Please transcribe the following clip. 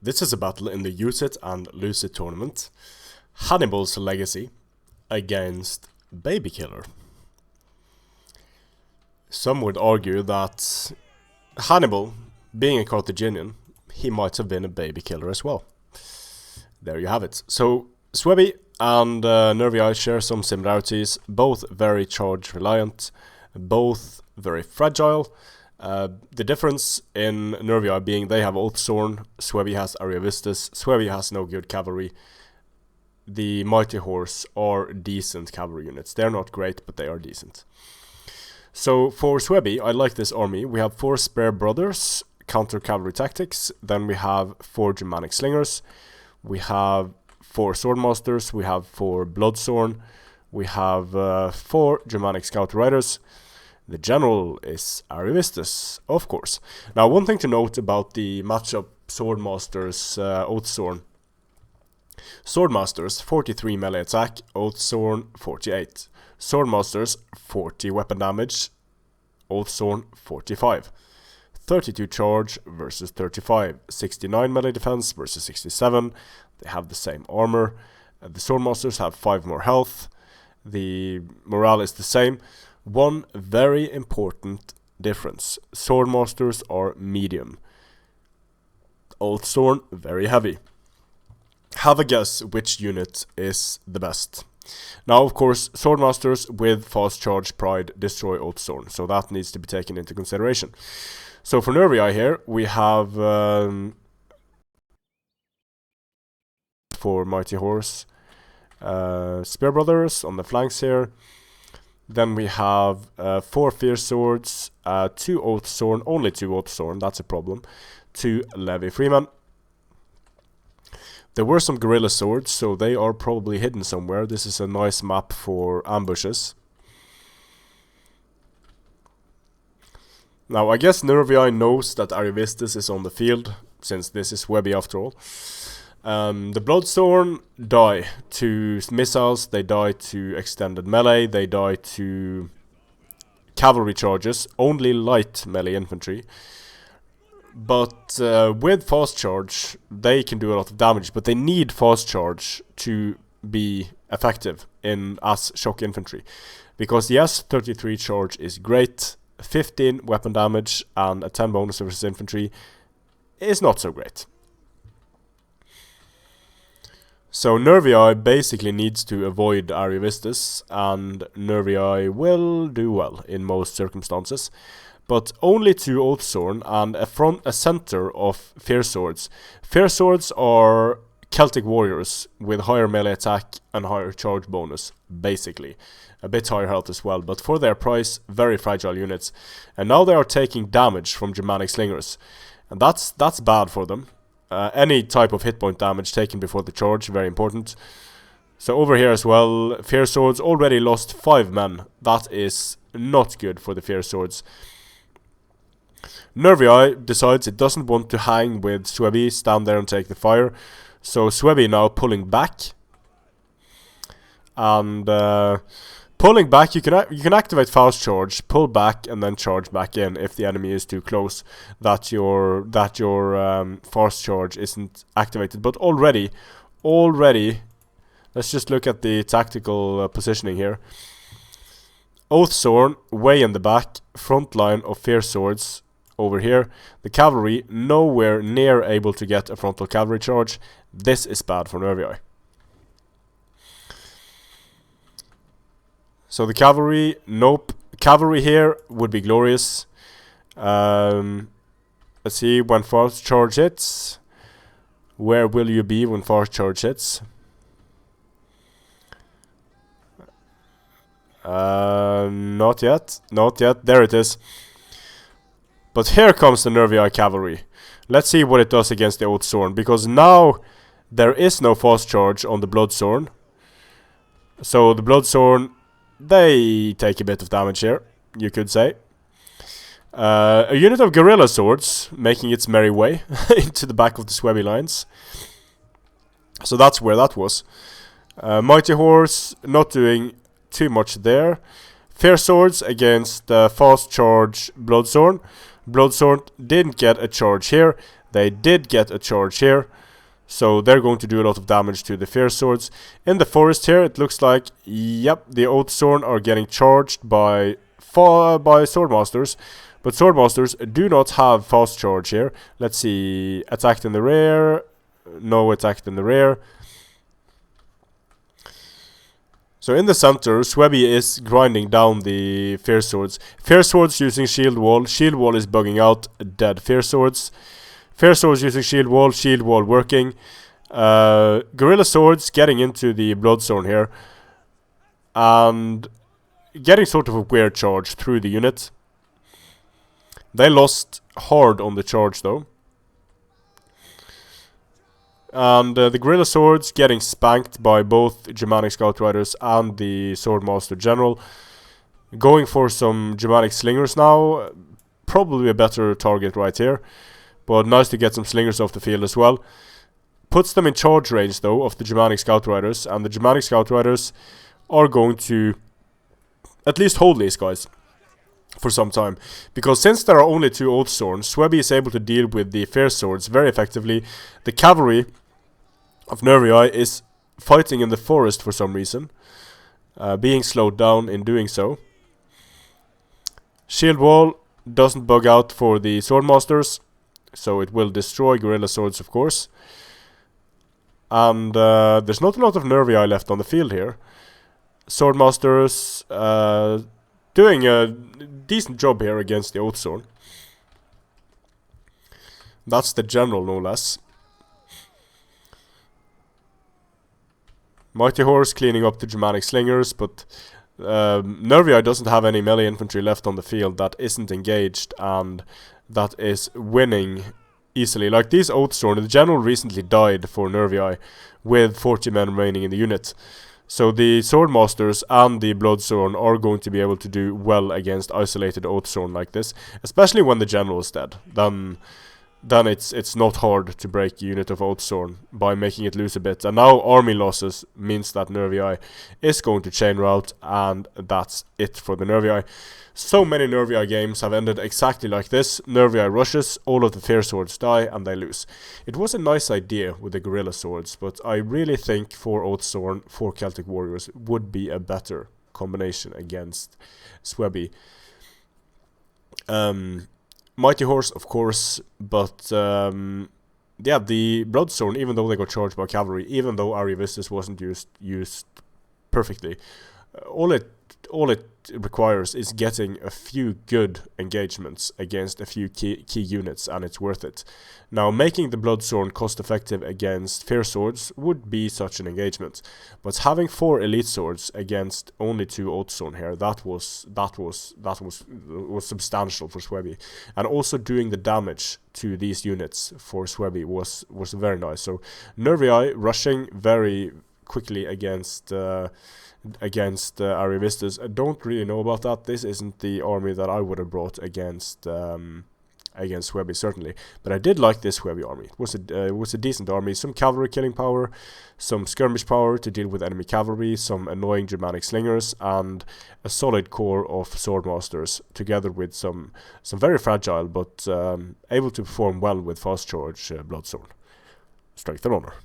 This is a battle in the Use It and Lose It tournament. Hannibal's legacy against Babykiller. Some would argue that Hannibal, being a Carthaginian, he might have been a Babykiller as well. There you have it. So Suebi and Nervii share some similarities, both very charge reliant, both very fragile. The difference in Nervii being they have Oathsworn, Suebi has Ariovistus, Suebi has no good cavalry. The Mighty Horse are decent cavalry units. They're not great, but they are decent. So for Suebi, I like this army. We have 4 Spear Brothers, counter cavalry tactics. Then we have 4 Germanic Slingers. We have 4 Swordmasters. We have 4 Bloodsworn. We have 4 Germanic Scout Riders. The general is Ariovistus, of course. Now, one thing to note about the matchup Swordmasters Oathsworn. Swordmasters 43 melee attack, Oathsworn 48. Swordmasters 40 weapon damage, Oathsworn 45. 32 charge versus 35. 69 melee defense versus 67. They have the same armor. The Swordmasters have 5 more health. The morale is the same. One very important difference. Swordmasters are medium. Oathsworn very heavy. Have a guess which unit is the best. Now, of course, Swordmasters with fast charge pride destroy Oathsworn, so that needs to be taken into consideration. So for Nervii here, we have 4 Mighty Horse, Spear Brothers on the flanks here. Then we have 4 Fierce Swords, 2 Oathsworn, only 2 Oathsworn, that's a problem, 2 Levy Freemen. There were some Gorilla Swords, so they are probably hidden somewhere. This is a nice map for ambushes. Now, I guess Nervii knows that Ariovistus is on the field, since this is Suebi after all. The Bloodsworn die to missiles, they die to extended melee, they die to cavalry charges, only light melee infantry. But with fast charge, they can do a lot of damage, but they need fast charge to be effective as shock infantry. Because yes, 33 charge is great, 15 weapon damage and a 10 bonus versus infantry is not so great. So Nervii basically needs to avoid Ariovistus, and Nervii will do well in most circumstances. But only 2 Oathsworn and a center of Fierce Swords. Fierce Swords are Celtic warriors with higher melee attack and higher charge bonus, basically. A bit higher health as well, but for their price, very fragile units. And now they are taking damage from Germanic Slingers. And that's bad for them. Any type of hit point damage taken before the charge, very important. So over here as well, Fierce Swords already lost 5 men. That is not good for the Fierce Swords. Nervii decides it doesn't want to hang with Suebi, stand there and take the fire. So Suebi now pulling back. And pulling back, you can activate fast charge, pull back, and then charge back in if the enemy is too close, that your fast charge isn't activated. But already, let's just look at the tactical positioning here. Oathsworn way in the back, front line of Fierce Swords over here. The cavalry nowhere near able to get a frontal cavalry charge. This is bad for Nervii. So the cavalry, nope. Cavalry here would be glorious. Let's see, when fast charge hits. Where will you be when fast charge hits? Not yet. There it is. But here comes the Nervii cavalry. Let's see what it does against the Oathsworn, because now there is no fast charge on the Bloodsworn. So the Bloodsworn, they take a bit of damage here, you could say. A unit of Gorilla Swords making its merry way into the back of the Suebi lines. So that's where that was. Mighty Horse not doing too much there. Fierce Swords against fast charge Bloodsworn. Bloodsworn didn't get a charge here. They did get a charge here, so they're going to do a lot of damage to the Fierce Swords. In the forest here, it looks like, yep, the Oathsworn are getting charged by Swordmasters. But Swordmasters do not have fast charge here. Let's see, attacked in the rear. No attacked in the rear. So in the center, Suebi is grinding down the Fierce Swords. Fierce Swords using Shield Wall. Shield Wall is bugging out dead Fierce Swords. Fierce Swords using Shield Wall working. Gorilla Swords getting into the Bloodzone here. And getting sort of a weird charge through the unit. They lost hard on the charge though. And the Gorilla Swords getting spanked by both Germanic Scout Riders and the Swordmaster General. Going for some Germanic Slingers now. Probably a better target right here. But nice to get some Slingers off the field as well. Puts them in charge range though of the Germanic Scout Riders. And the Germanic Scout Riders are going to at least hold these guys for some time, because since there are only 2 Oathsworns, Suebi is able to deal with the Fierce Swords very effectively. The cavalry of Nervii is fighting in the forest for some reason, being slowed down in doing so. Shield Wall doesn't bug out for the Swordmasters, so it will destroy Gorilla Swords of course. And there's not a lot of Nervii left on the field here. Swordmasters doing a decent job here against the Oathsworn. That's the general, no less. Mighty Horse cleaning up the Germanic Slingers, but Nervii doesn't have any melee infantry left on the field that isn't engaged and that is winning easily. Like these Oathsworn, the general recently died for Nervii with 40 men remaining in the unit. So the Swordmasters and the Bloodsworn are going to be able to do well against isolated Oathsworn like this, especially when the general is dead. Then it's not hard to break a unit of Oathsworn by making it lose a bit. And now army losses means that Nervii is going to chain route, and that's it for the Nervii. So many Nervii games have ended exactly like this. Nervii rushes, all of the Fierce Swords die, and they lose. It was a nice idea with the Gorilla Swords, but I really think 4 Oathsworn, 4 Celtic Warriors would be a better combination against Suebi. Mighty Horse, of course, but yeah, the Bloodsworn, even though they got charged by cavalry, even though Ariovistus wasn't used perfectly, all it requires is getting a few good engagements against a few key units, and it's worth it. Now, making the Bloodsworn cost effective against Fierce Swords would be such an engagement, but having 4 Elite Swords against only 2 Oathsworn here, that was substantial for Suebi, and also doing the damage to these units for Suebi was very nice. So Nervii rushing very quickly against Ariovistus. I don't really know about that. This isn't the army that I would have brought against Suebi, certainly. But I did like this Suebi army. It was a decent army. Some cavalry killing power, some skirmish power to deal with enemy cavalry, some annoying Germanic slingers, and a solid core of swordmasters, together with some very fragile but able to perform well with fast charge Bloodsworn. Strength and honor.